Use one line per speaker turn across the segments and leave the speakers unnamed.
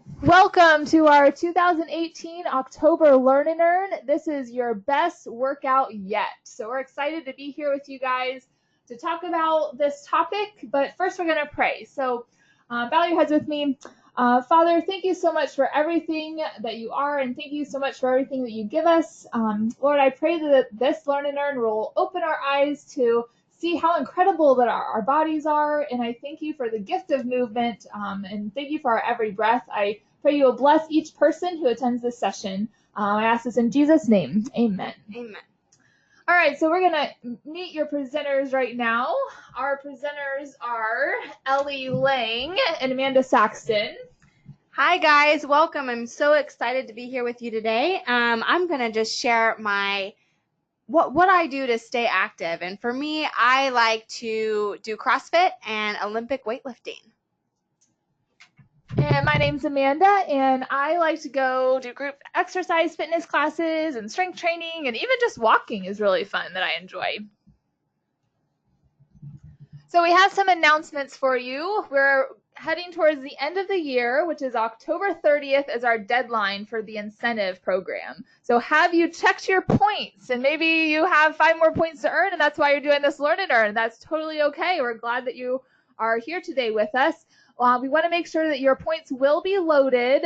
Welcome to our 2018 October Learn and Earn. This is your best workout yet. So we're excited to be here with you guys to talk about this topic, but first we're going to pray. So bow your heads with me. Father, thank you so much for everything that you are, and thank you so much for everything that you give us. Lord, I pray that this Learn and Earn will open our eyes to see how incredible that our bodies are, and I thank you for the gift of movement, and thank you for our every breath. I pray you will bless each person who attends this session. I ask this in Jesus' name. Amen.
Amen.
All right, so we're going to meet your presenters right now. Our presenters are Ellie Lang and Amanda Saxton.
Hi guys, welcome. I'm so excited to be here with you today. I'm going to just share my what I do to stay active. And for me, I like to do CrossFit and Olympic weightlifting.
And my name's Amanda, and I like to go do group exercise fitness classes and strength training, and even just walking is really fun that I enjoy. So we have some announcements for you. We're heading towards the end of the year, which is October 30th as our deadline for the incentive program. So have you checked your points? And maybe you have 5 more points to earn, and that's why you're doing this Learn and Earn. That's totally okay. We're glad that you are here today with us. We want to make sure that your points will be loaded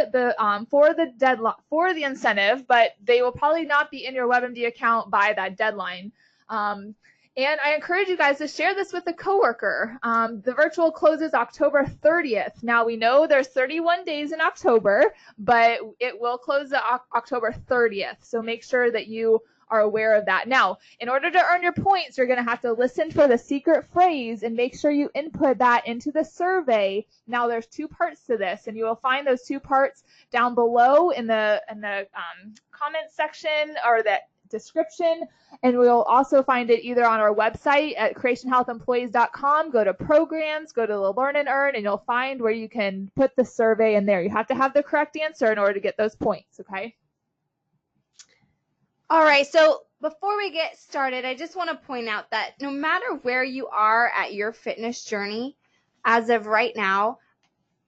for the deadline for the incentive, but they will probably not be in your WebMD account by that deadline. And I encourage you guys to share this with a coworker. The virtual closes October 30th. Now we know there's 31 days in October, but it will close October 30th. So make sure that you are aware of that. Now, in order to earn your points, you're going to have to listen for the secret phrase and make sure you input that into the survey. Now, there's 2 parts to this, and you will find those 2 parts down below in the comment section or the description, and we'll also find it either on our website at creationhealthemployees.com. Go to programs, go to the Learn and Earn, and you'll find where you can put the survey in there. You have to have the correct answer in order to get those points, okay?
All right, so before we get started, I just want to point out that no matter where you are at your fitness journey, as of right now,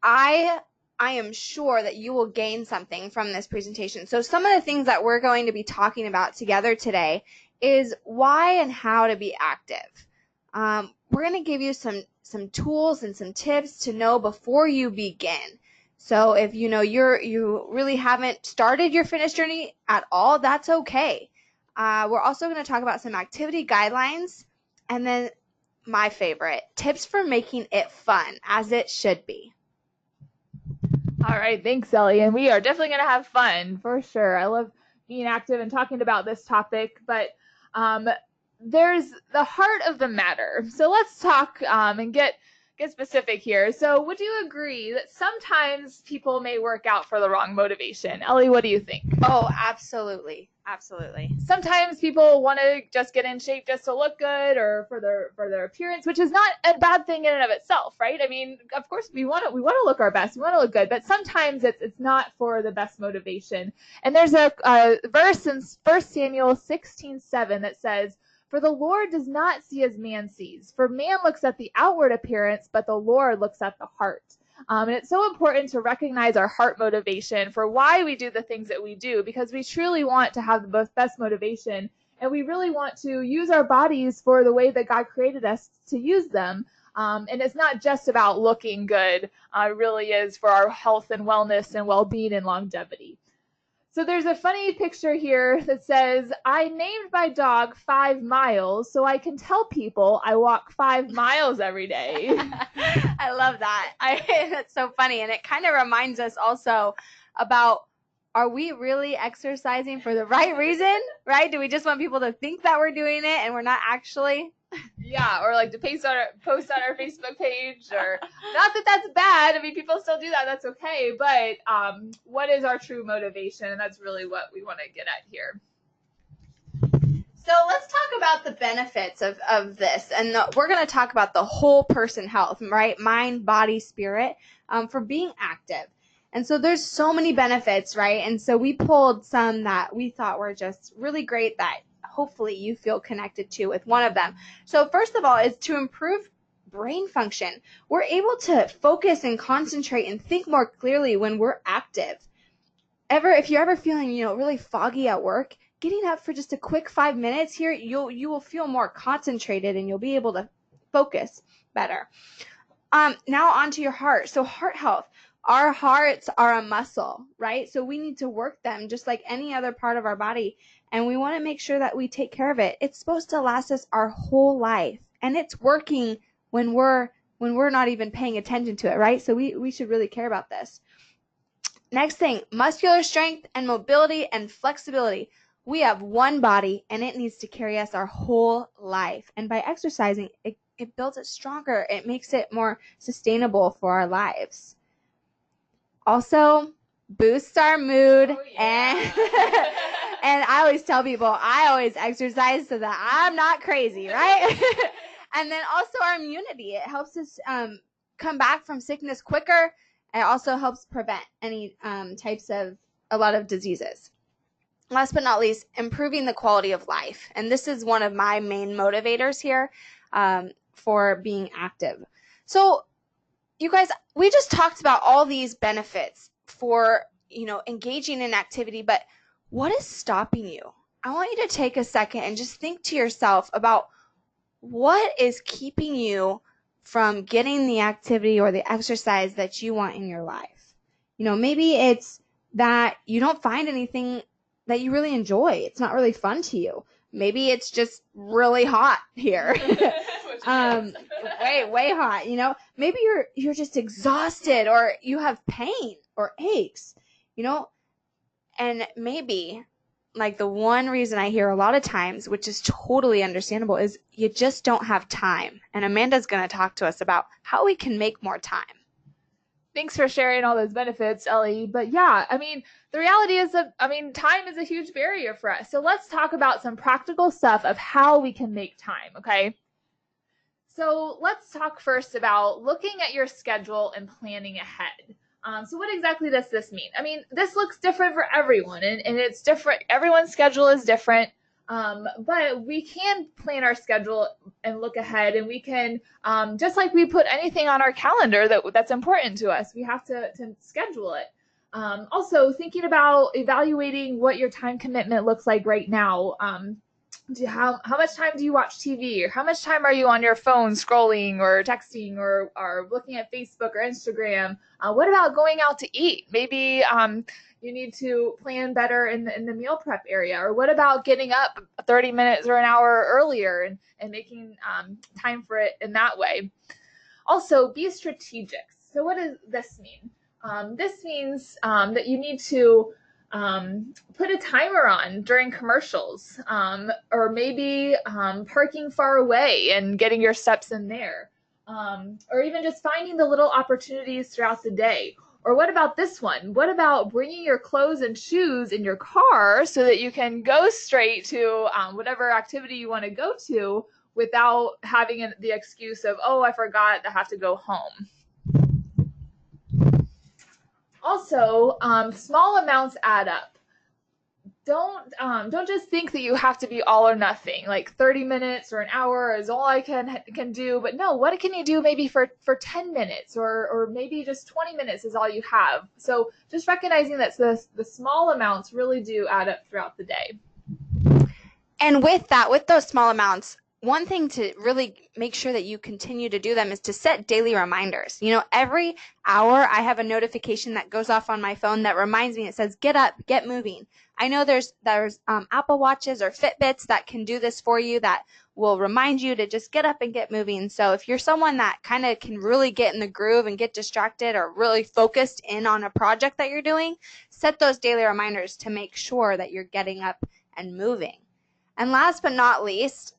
I am sure that you will gain something from this presentation. So some of the things that we're going to be talking about together today is why and how to be active. We're going to give you some tools and some tips to know before you begin. So if you know you really haven't started your fitness journey at all, that's okay. We're also going to talk about some activity guidelines, and then my favorite, tips for making it fun, as it should be.
All right, thanks, Ellie. And we are definitely going to have fun for sure. I love being active and talking about this topic, but there's the heart of the matter. So let's talk and get specific here. So would you agree that sometimes people may work out for the wrong motivation? Ellie, what do you think?
Oh, absolutely. Absolutely.
Sometimes people want to just get in shape just to look good or for their appearance, which is not a bad thing in and of itself, right? I mean, of course we want to look our best, we want to look good, but sometimes it's not for the best motivation. And there's a verse in 1 Samuel 16:7 that says, "For the Lord does not see as man sees. For man looks at the outward appearance, but the Lord looks at the heart." And it's so important to recognize our heart motivation for why we do the things that we do, because we truly want to have the best motivation, and we really want to use our bodies for the way that God created us to use them. And it's not just about looking good. It really is for our health and wellness and well-being and longevity. So there's a funny picture here that says, "I named my dog 5 Miles so I can tell people I walk 5 miles every day."
I love that. That's so funny. And it kind of reminds us also about, are we really exercising for the right reason, right? Do we just want people to think that we're doing it and we're not actually?
Yeah, or like to post on our Facebook page, or not that that's bad. I mean, people still do that. That's okay. But what is our true motivation? And that's really what we want to get at here.
So let's talk about the benefits of this. And we're going to talk about the whole person health, right? Mind, body, spirit, for being active. And so there's so many benefits, right? And so we pulled some that we thought were just really great that hopefully you feel connected to with one of them. So first of all is to improve brain function. We're able to focus and concentrate and think more clearly when we're active. If you're ever feeling, really foggy at work, getting up for just a quick 5 minutes here, you will feel more concentrated and you'll be able to focus better. Now onto your heart. So heart health. Our hearts are a muscle, right? So we need to work them just like any other part of our body. And we want to make sure that we take care of it. It's supposed to last us our whole life. And it's working when we're not even paying attention to it, right? So we should really care about this. Next thing, muscular strength and mobility and flexibility. We have one body and it needs to carry us our whole life. And by exercising, it builds it stronger. It makes it more sustainable for our lives. Also, boosts our mood.
Oh, yeah.
And I always tell people, I always exercise so that I'm not crazy, right? And then also our immunity. It helps us come back from sickness quicker. It also helps prevent any types of a lot of diseases. Last but not least, improving the quality of life. And this is one of my main motivators here for being active. So you guys, we just talked about all these benefits for, engaging in activity, but what is stopping you? I want you to take a second and just think to yourself about what is keeping you from getting the activity or the exercise that you want in your life. Maybe it's that you don't find anything that you really enjoy. It's not really fun to you. Maybe it's just really hot here. Way hot, Maybe you're just exhausted or you have pain or aches, and maybe like the one reason I hear a lot of times, which is totally understandable, is you just don't have time. And Amanda's going to talk to us about how we can make more time.
Thanks for sharing all those benefits, Ellie. But yeah, the reality is that, time is a huge barrier for us. So let's talk about some practical stuff of how we can make time, okay? So let's talk first about looking at your schedule and planning ahead. So what exactly does this mean? This looks different for everyone, and it's different. Everyone's schedule is different, but we can plan our schedule and look ahead, and we can, just like we put anything on our calendar that's important to us, we have to schedule it. Also, thinking about evaluating what your time commitment looks like right now. How much time do you watch TV, or how much time are you on your phone scrolling or texting or looking at Facebook or Instagram? What about going out to eat? Maybe you need to plan better in the meal prep area. Or what about getting up 30 minutes or an hour earlier and making time for it in that way? Also, be strategic. So what does this mean? This means that you need to put a timer on during commercials, or maybe parking far away and getting your steps in there, or even just finding the little opportunities throughout the day. Or what about this one? What about bringing your clothes and shoes in your car so that you can go straight to whatever activity you want to go to without having the excuse of, oh, I forgot, I have to go home. Also, small amounts add up. Don't just think that you have to be all or nothing. Like 30 minutes or an hour is all I can do. But no, what can you do maybe for 10 minutes or maybe just 20 minutes is all you have. So just recognizing that the small amounts really do add up throughout the day.
And with those small amounts, one thing to really make sure that you continue to do them is to set daily reminders. Every hour I have a notification that goes off on my phone that reminds me. It says, get up, get moving. I know there's Apple Watches or Fitbits that can do this for you, that will remind you to just get up and get moving. So if you're someone that kind of can really get in the groove and get distracted or really focused in on a project that you're doing, set those daily reminders to make sure that you're getting up and moving. And last but not least,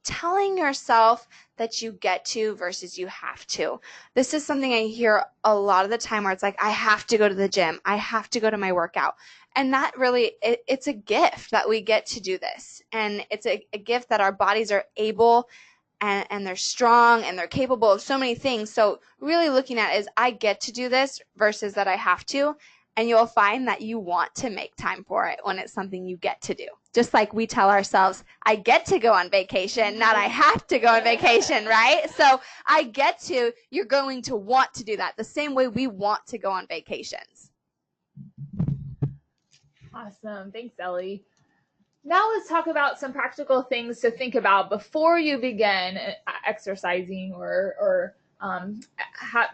telling yourself that you get to versus you have to. This is something I hear a lot of the time where it's like, I have to go to the gym. I have to go to my workout. And that really, it's a gift that we get to do this. And it's a gift that our bodies are able and they're strong and they're capable of so many things. So really looking at it is I get to do this versus that I have to. and you'll find that you want to make time for it when it's something you get to do. Just like we tell ourselves, I get to go on vacation, not I have to go on vacation, right? So I get to, you're going to want to do that the same way we want to go on vacations.
Awesome. Thanks, Ellie. Now let's talk about some practical things to think about before you begin exercising or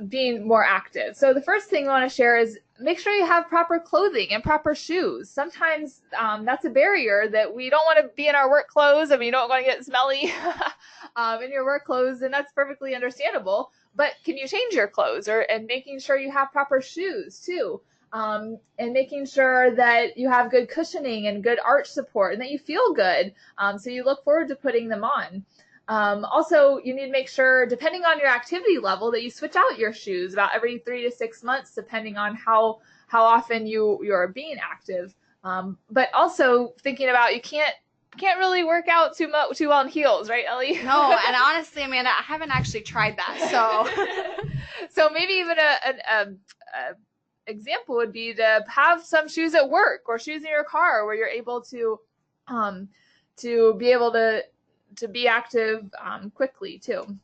being more active. So the first thing I want to share is make sure you have proper clothing and proper shoes. Sometimes that's a barrier that we don't want to be in our work clothes. I mean, you don't want to get smelly in your work clothes, and that's perfectly understandable. But can you change your clothes and making sure you have proper shoes too? And making sure that you have good cushioning and good arch support and that you feel good. So you look forward to putting them on. Also, you need to make sure, depending on your activity level, that you switch out your shoes about every 3 to 6 months, depending on how often you're being active. But also thinking about you can't really work out too well in heels, right, Ellie?
No, and honestly, Amanda, I haven't actually tried that.
So maybe even a example would be to have some shoes at work or shoes in your car where you're able to be able to be active quickly too.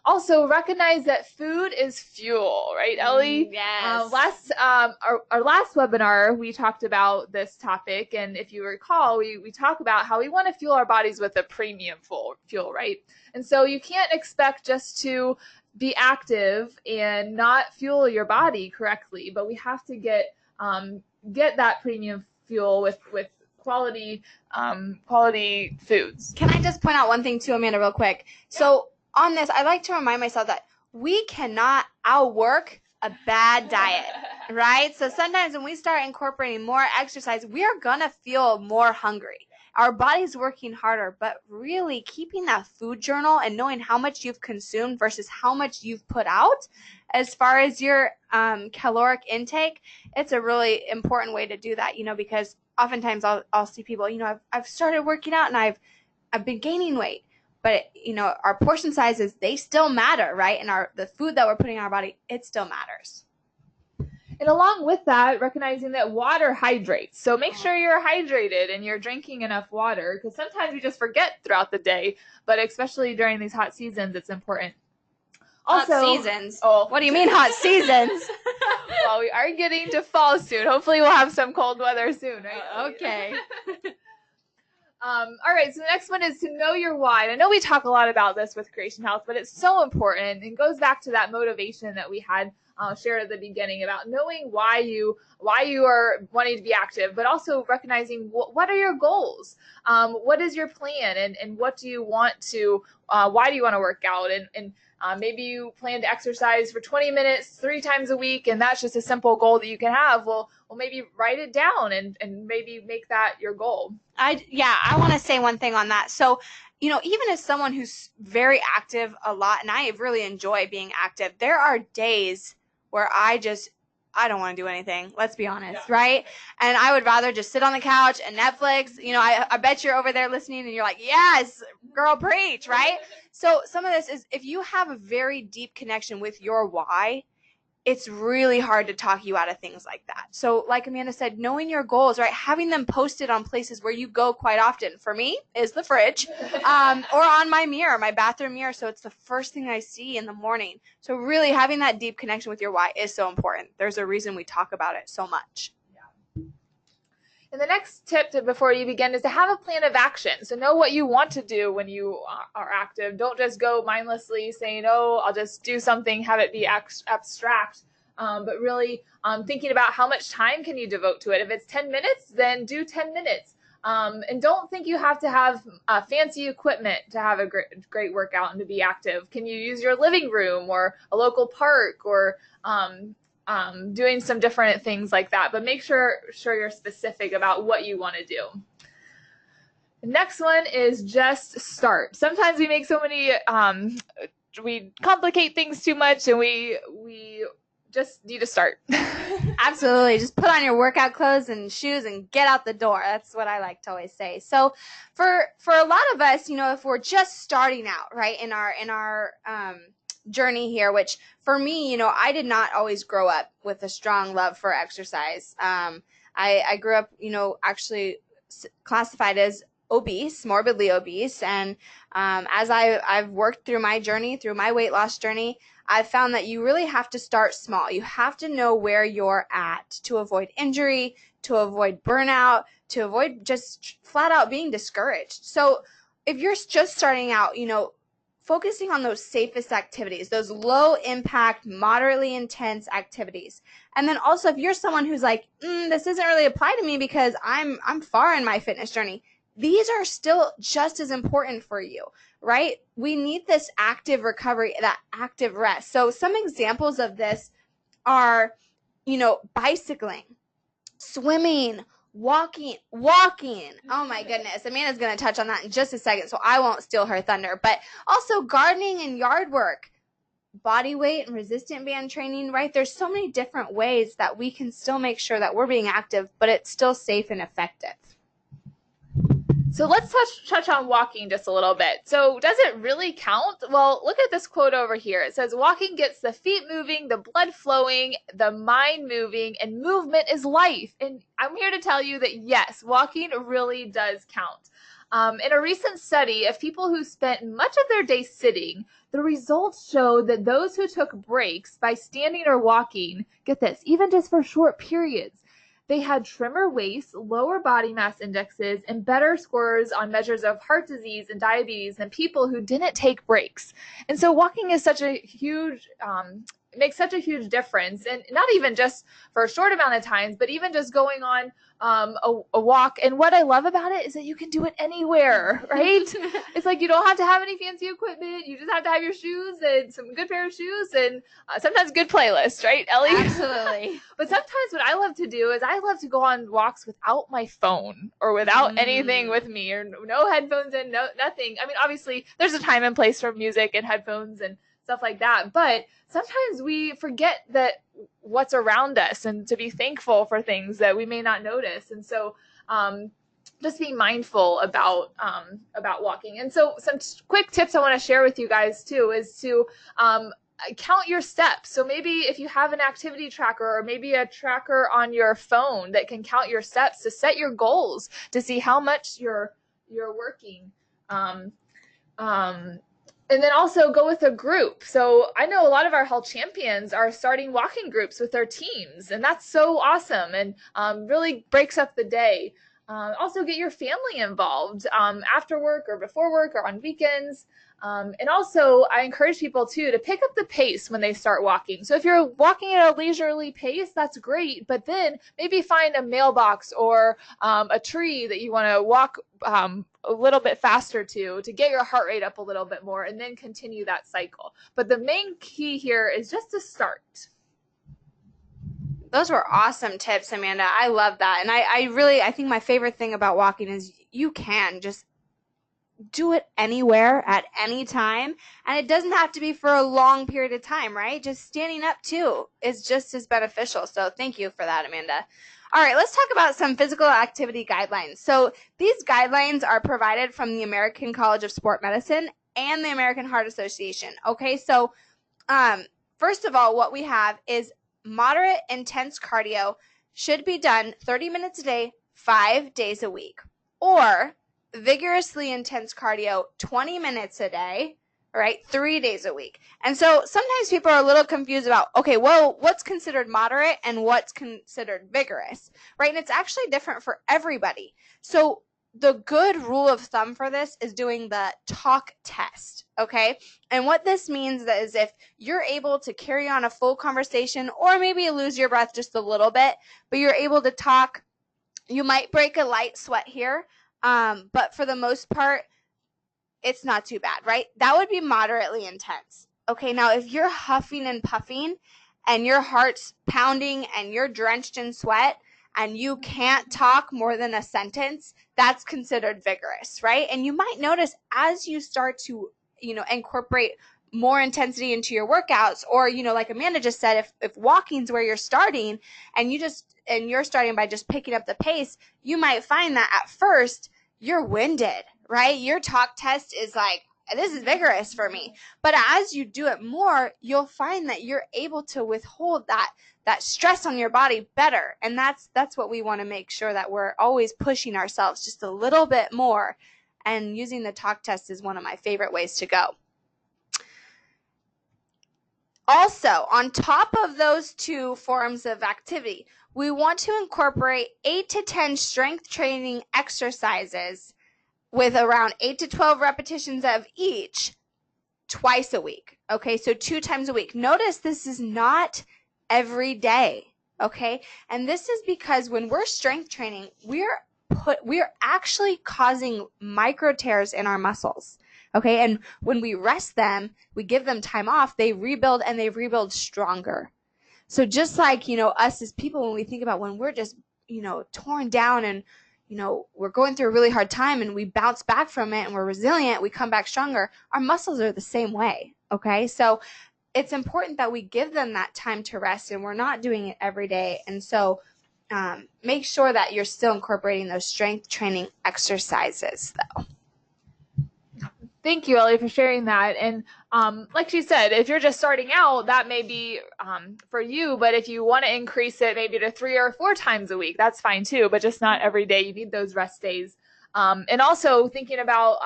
Also, recognize that food is fuel, right, Ellie?
Yes.
Our last webinar, we talked about this topic, and if you recall, we talk about how we want to fuel our bodies with a premium fuel, right? And so you can't expect just to be active and not fuel your body correctly, but we have to get that premium fuel with quality foods.
Can I just point out one thing too, Amanda, real quick? Yeah. So on this, I like to remind myself that we cannot outwork a bad diet, right? So sometimes when we start incorporating more exercise, we are going to feel more hungry. Our body's working harder, but really keeping that food journal and knowing how much you've consumed versus how much you've put out as far as your caloric intake, it's a really important way to do that, because oftentimes I'll see people, I've started working out and I've been gaining weight, but our portion sizes, they still matter, right? And the food that we're putting in our body, it still matters.
And along with that, recognizing that water hydrates. So make sure you're hydrated and you're drinking enough water, because sometimes we just forget throughout the day, but especially during these hot seasons, it's important.
Also, hot seasons? Oh. What do you mean hot seasons?
Well, we are getting to fall soon. Hopefully we'll have some cold weather soon, right?
Okay.
All right, so the next one is to know your why. And I know we talk a lot about this with Creation Health, but it's so important and goes back to that motivation that we had shared at the beginning about knowing why you are wanting to be active, but also recognizing what are your goals, what is your plan, and what do you want to, why do you want to work out, and maybe you plan to exercise for 20 minutes 3 times a week, and that's just a simple goal that you can have. Well, maybe write it down and maybe make that your goal.
I want to say one thing on that. So, even as someone who's very active a lot, and I really enjoy being active, there are days where I don't want to do anything. Let's be honest, right? And I would rather just sit on the couch and Netflix. I bet you're over there listening and you're like, yes, girl, preach, right? So some of this is, if you have a very deep connection with your why, it's really hard to talk you out of things like that. So like Amanda said, knowing your goals, right? Having them posted on places where you go quite often. For me, is the fridge, or on my mirror, my bathroom mirror. So it's the first thing I see in the morning. So really having that deep connection with your why is so important. There's a reason we talk about it so much.
And the next tip before you begin is to have a plan of action. So know what you want to do when you are active. Don't just go mindlessly saying, oh, I'll just do something, have it be abstract. But really thinking about how much time can you devote to it. If it's 10 minutes, then do 10 minutes. And don't think you have to have fancy equipment to have a great workout and to be active. Can you use your living room or a local park or doing some different things like that, but make sure you're specific about what you want to do. The next one is just start. Sometimes we make so many, we complicate things too much, and we just need to start.
Absolutely. Just put on your workout clothes and shoes and get out the door. That's what I like to always say. So for a lot of us, if we're just starting out, right, in our journey here, which for me, I did not always grow up with a strong love for exercise. I grew up, actually classified as obese, morbidly obese. And as I've worked through my journey, through my weight loss journey, I've found that you really have to start small. You have to know where you're at to avoid injury, to avoid burnout, to avoid just flat out being discouraged. So if you're just starting out, focusing on those safest activities, those low impact, moderately intense activities. And then also if you're someone who's like, this doesn't really apply to me because I'm far in my fitness journey, these are still just as important for you, right? We need this active recovery, that active rest. So some examples of this are, bicycling, swimming, walking. Oh my goodness. Amanda's going to touch on that in just a second, so I won't steal her thunder. But also gardening and yard work, body weight and resistant band training, right? There's so many different ways that we can still make sure that we're being active, but it's still safe and effective.
So let's touch on walking just a little bit. So does it really count? Well, look at this quote over here. It says, walking gets the feet moving, the blood flowing, the mind moving, and movement is life. And I'm here to tell you that yes, walking really does count. In a recent study of people who spent much of their day sitting, the results showed that those who took breaks by standing or walking, get this, even just for short periods, they had trimmer waists, lower body mass indexes, and better scores on measures of heart disease and diabetes than people who didn't take breaks. And so walking is such a huge, makes such a huge difference. And not even just for a short amount of times, but even just going on a walk. And what I love about it is that you can do it anywhere, right? It's like you don't have to have any fancy equipment. You just have to have your shoes and some good pair of shoes and sometimes good playlists, right, Ellie?
Absolutely.
But sometimes what I love to do is I love to go on walks without my phone or without anything with me, or no headphones and nothing. Obviously there's a time and place for music and headphones and stuff like that, but sometimes we forget that what's around us and to be thankful for things that we may not notice. And so just being mindful about walking. And so some quick tips I want to share with you guys too is to count your steps. So maybe if you have an activity tracker or maybe a tracker on your phone that can count your steps, to set your goals, to see how much you're working. And then also go with a group. So I know a lot of our health champions are starting walking groups with their teams, and that's so awesome and really breaks up the day. Also get your family involved after work or before work or on weekends. And also I encourage people too to pick up the pace when they start walking. So if you're walking at a leisurely pace, that's great, but then maybe find a mailbox or a tree that you want to walk a little bit faster to get your heart rate up a little bit more, and then continue that cycle. But the main key here is just to start.
Those were awesome tips, Amanda. I love that. And I think my favorite thing about walking is you can just do it anywhere at any time. And it doesn't have to be for a long period of time, right? Just standing up too is just as beneficial. So thank you for that, Amanda. All right, let's talk about some physical activity guidelines. So these guidelines are provided from the American College of Sport Medicine and the American Heart Association. Okay, so first of all, what we have is moderate intense cardio should be done 30 minutes a day, 5 days a week, or vigorously intense cardio 20 minutes a day, right, 3 days a week. And so sometimes people are a little confused about, okay, well, what's considered moderate and what's considered vigorous, right? And it's actually different for everybody. So the good rule of thumb for this is doing the talk test, okay? And what this means is if you're able to carry on a full conversation, or maybe you lose your breath just a little bit, but you're able to talk, you might break a light sweat here, but for the most part, it's not too bad, right? That would be moderately intense. Okay, now if you're huffing and puffing and your heart's pounding and you're drenched in sweat and you can't talk more than a sentence, that's considered vigorous, right? And you might notice as you start to, incorporate more intensity into your workouts, or, like Amanda just said, if walking's where you're starting and you're starting by just picking up the pace, you might find that at first you're winded, right? Your talk test is like, this is vigorous for me. But as you do it more, you'll find that you're able to withhold that stress on your body better. And that's what we want to make sure, that we're always pushing ourselves just a little bit more. And using the talk test is one of my favorite ways to go. Also, on top of those two forms of activity, we want to incorporate 8 to 10 strength training exercises with around 8 to 12 repetitions of each twice a week. Okay, so 2 times a week. Notice this is not every day. Okay, and this is because when we're strength training, we're actually causing micro tears in our muscles. Okay, and when we rest them, we give them time off, they rebuild, and they rebuild stronger. So just like, us as people, when we think about when we're just, torn down and, we're going through a really hard time and we bounce back from it and we're resilient, we come back stronger, our muscles are the same way. Okay, so it's important that we give them that time to rest, and we're not doing it every day. And so make sure that you're still incorporating those strength training exercises, though.
Thank you, Ellie, for sharing that. And like she said, if you're just starting out, that may be for you. But if you want to increase it maybe to 3 or 4 times a week, that's fine too. But just not every day. You need those rest days. And also thinking about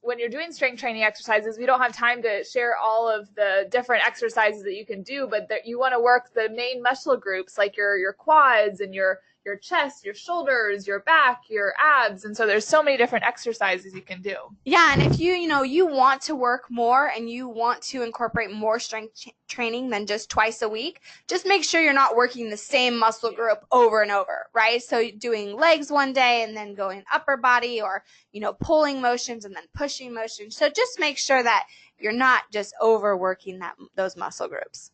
when you're doing strength training exercises, we don't have time to share all of the different exercises that you can do. But you want to work the main muscle groups like your quads and your chest, your shoulders, your back, your abs. And so there's so many different exercises you can do.
Yeah, and if you want to work more and you want to incorporate more strength training than just twice a week, just make sure you're not working the same muscle group over and over, right? So doing legs one day and then going upper body, or, pulling motions and then pushing motions. So just make sure that you're not just overworking those muscle groups.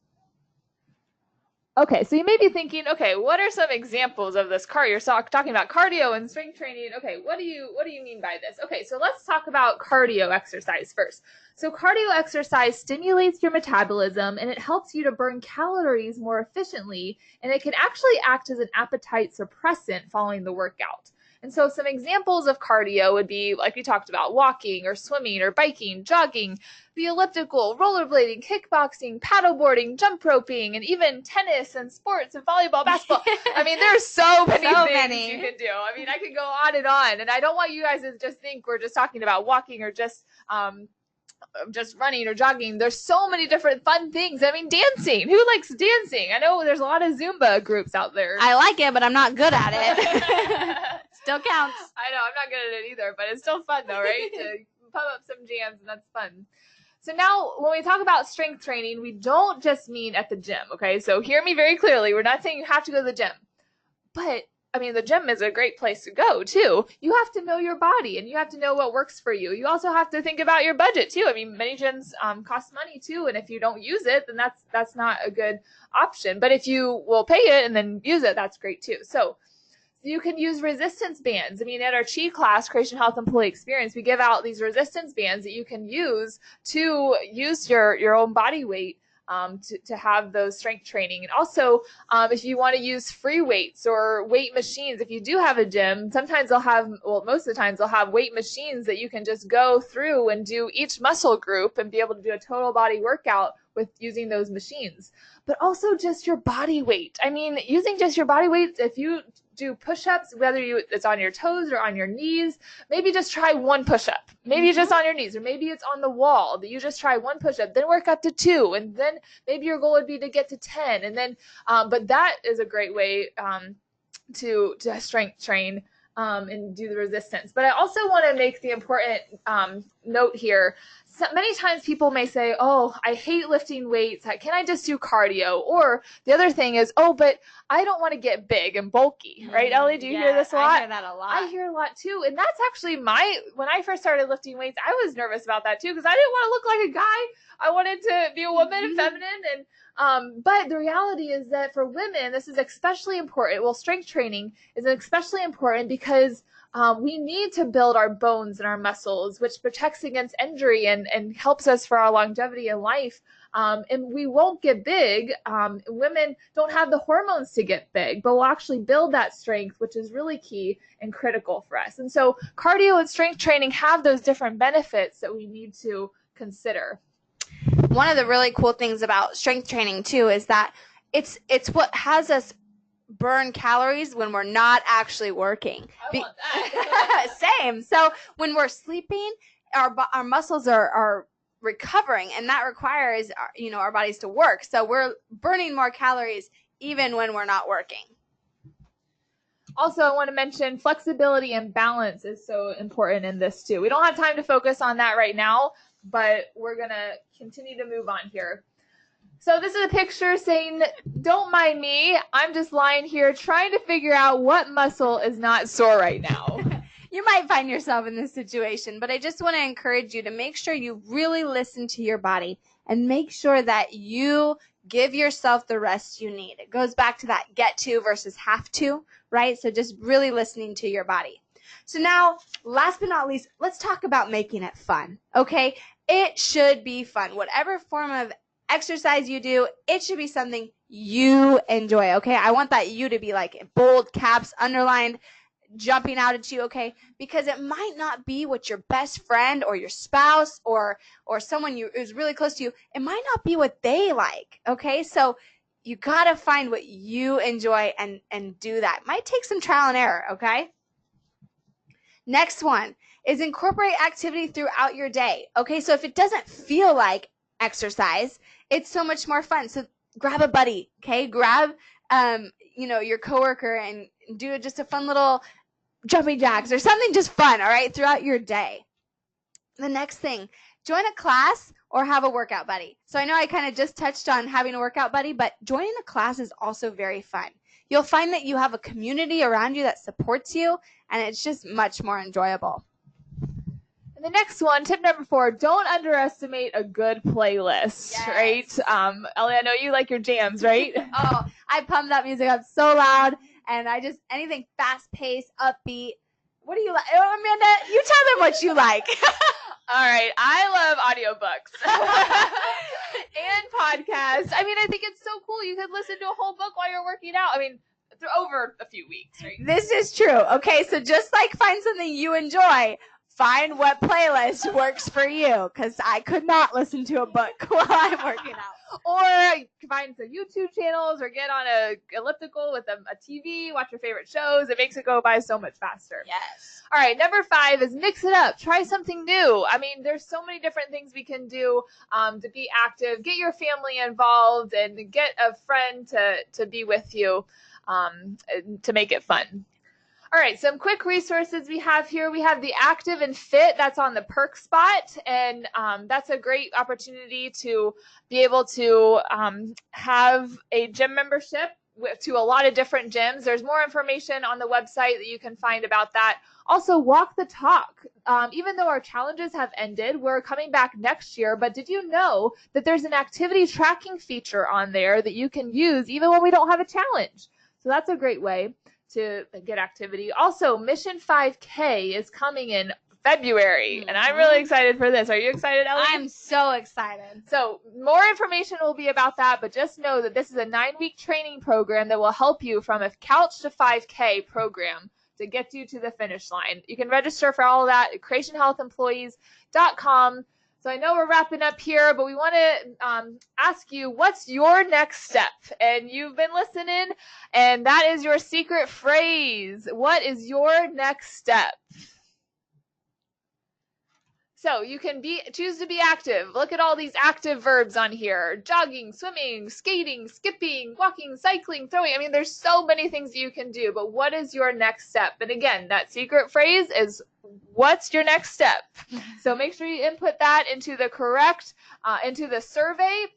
Okay, so you may be thinking, okay, what are some examples of this cardio? You're talking about cardio and strength training. Okay, what do you mean by this? Okay, so let's talk about cardio exercise first. So cardio exercise stimulates your metabolism, and it helps you to burn calories more efficiently, and it can actually act as an appetite suppressant following the workout. And so some examples of cardio would be, like we talked about, walking or swimming or biking, jogging, the elliptical, rollerblading, kickboxing, paddleboarding, jump roping, and even tennis and sports and volleyball, basketball. I mean, there's so many things you can do. I mean, I could go on. And I don't want you guys to just think we're just talking about walking or just running or jogging. There's so many different fun things. I mean, dancing. Who likes dancing? I know there's a lot of Zumba groups out there.
I like it, but I'm not good at it. Still counts.
I know, I'm not good at it either, but it's still fun though, right? To pump up some jams, and that's fun. So now when we talk about strength training, we don't just mean at the gym, okay? So hear me very clearly. We're not saying you have to go to the gym. But I mean, the gym is a great place to go too. You have to know your body, and you have to know what works for you. You also have to think about your budget too. I mean, many gyms cost money too, and if you don't use it, then that's not a good option. But if you will pay it and then use it, that's great too. So you can use resistance bands. I mean, at our Chi class, Creation Health Employee Experience, we give out these resistance bands that you can use to use your own body weight to have those strength training. And also, if you want to use free weights or weight machines, if you do have a gym, sometimes they'll have, well, most of the times they'll have weight machines that you can just go through and do each muscle group and be able to do a total body workout with using those machines. But also just your body weight. I mean, using just your body weight, if you do push-ups, whether it's on your toes or on your knees, maybe just try one push-up. Maybe just on your knees, or maybe it's on the wall that you just try one push-up, then work up to 2, and then maybe your goal would be to get to 10. And then, but that is a great way to strength train and do the resistance. But I also want to make the important note here. So many times people may say, oh, I hate lifting weights. Can I just do cardio? Or the other thing is, oh, but I don't want to get big and bulky, right, Ellie? Do you hear this a lot?
I hear that a lot.
I hear a lot too. And that's actually when I first started lifting weights, I was nervous about that too, because I didn't want to look like a guy. I wanted to be a woman and feminine. And but the reality is that for women, this is especially important. Well, strength training is especially important because we need to build our bones and our muscles, which protects against injury and helps us for our longevity in life. and we won't get big. Women don't have the hormones to get big, but we'll actually build that strength, which is really key and critical for us. And so cardio and strength training have those different benefits that we need to consider.
One of the really cool things about strength training too is that it's what has us burn calories when we're not actually working.
I want that.
Same. So when we're sleeping, our muscles are recovering, and that requires our bodies to work. So we're burning more calories even when we're not working.
Also, I want to mention flexibility and balance is so important in this too. We don't have time to focus on that right now, but we're going to continue to move on here. So this is a picture saying, don't mind me. I'm just lying here trying to figure out what muscle is not sore right now.
You might find yourself in this situation, but I just want to encourage you to make sure you really listen to your body and make sure that you give yourself the rest you need. It goes back to that get to versus have to, right? So just really listening to your body. So now, last but not least, let's talk about making it fun, okay? It should be fun. Whatever form of exercise you do, it should be something you enjoy, okay? I want that you to be like bold, caps, underlined, jumping out at you, okay? Because it might not be what your best friend or your spouse or someone who's really close to you, it might not be what they like, okay? So you got to find what you enjoy and do that. It might take some trial and error, okay? Next one is incorporate activity throughout your day, okay? So if it doesn't feel like exercise, it's so much more fun. So grab a buddy, okay? Grab, your coworker and do just a fun little jumping jacks or something just fun, all right, throughout your day. The next thing, join a class or have a workout buddy. So I know I kind of just touched on having a workout buddy, but joining a class is also very fun. You'll find that you have a community around you that supports you, and it's just much more enjoyable.
And the next one, tip number 4, don't underestimate a good playlist,
Yes.
right? Ellie, I know you like your jams, right?
Oh, I pump that music up so loud, and anything fast-paced, upbeat. What do you like? Oh, Amanda, you tell them what you like.
All right, I love audiobooks and podcasts. I mean, I think it's so cool. You could listen to a whole book while you're working out. I mean, over a few weeks, right?
This is true. Okay, so just like find something you enjoy, find what playlist works for you, because I could not listen to a book while I'm working out.
Or find some YouTube channels or get on a elliptical with a TV, watch your favorite shows. It makes it go by so much faster.
Yes.
All right, number 5 is mix it up. Try something new. I mean, there's so many different things we can do to be active. Get your family involved and get a friend to be with you to make it fun. All right, some quick resources we have here. We have the Active and Fit. That's on the Perk Spot, and that's a great opportunity to be able to have a gym membership to a lot of different gyms. There's more information on the website that you can find about that. Also, walk the talk. Even though our challenges have ended, we're coming back next year, but did you know that there's an activity tracking feature on there that you can use even when we don't have a challenge? So that's a great way to get activity. Also, Mission 5K is coming in February, and I'm really excited for this. Are you excited, Ellie?
I'm so excited.
So more information will be about that, but just know that this is a 9-week training program that will help you from a couch to 5K program to get you to the finish line. You can register for all of that at creationhealthemployees.com. So I know we're wrapping up here, but we want to ask you, what's your next step? And you've been listening, and that is your secret phrase. What is your next step? So you can choose to be active. Look at all these active verbs on here. Jogging, swimming, skating, skipping, walking, cycling, throwing. I mean, there's so many things you can do, but what is your next step? And again, that secret phrase is, what's your next step? So make sure you input that into the correct, into the survey.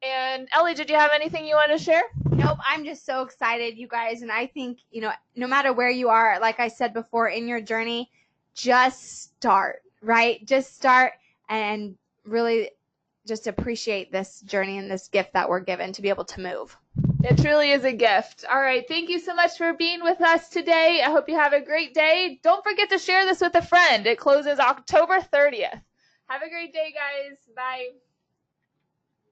And Ellie, did you have anything you want to share?
Nope, I'm just so excited, you guys. And I think, no matter where you are, like I said before, in your journey, just start. Right? Just start and really just appreciate this journey and this gift that we're given to be able to move.
It truly is a gift. All right. Thank you so much for being with us today. I hope you have a great day. Don't forget to share this with a friend. It closes October 30th. Have a great day, guys. Bye.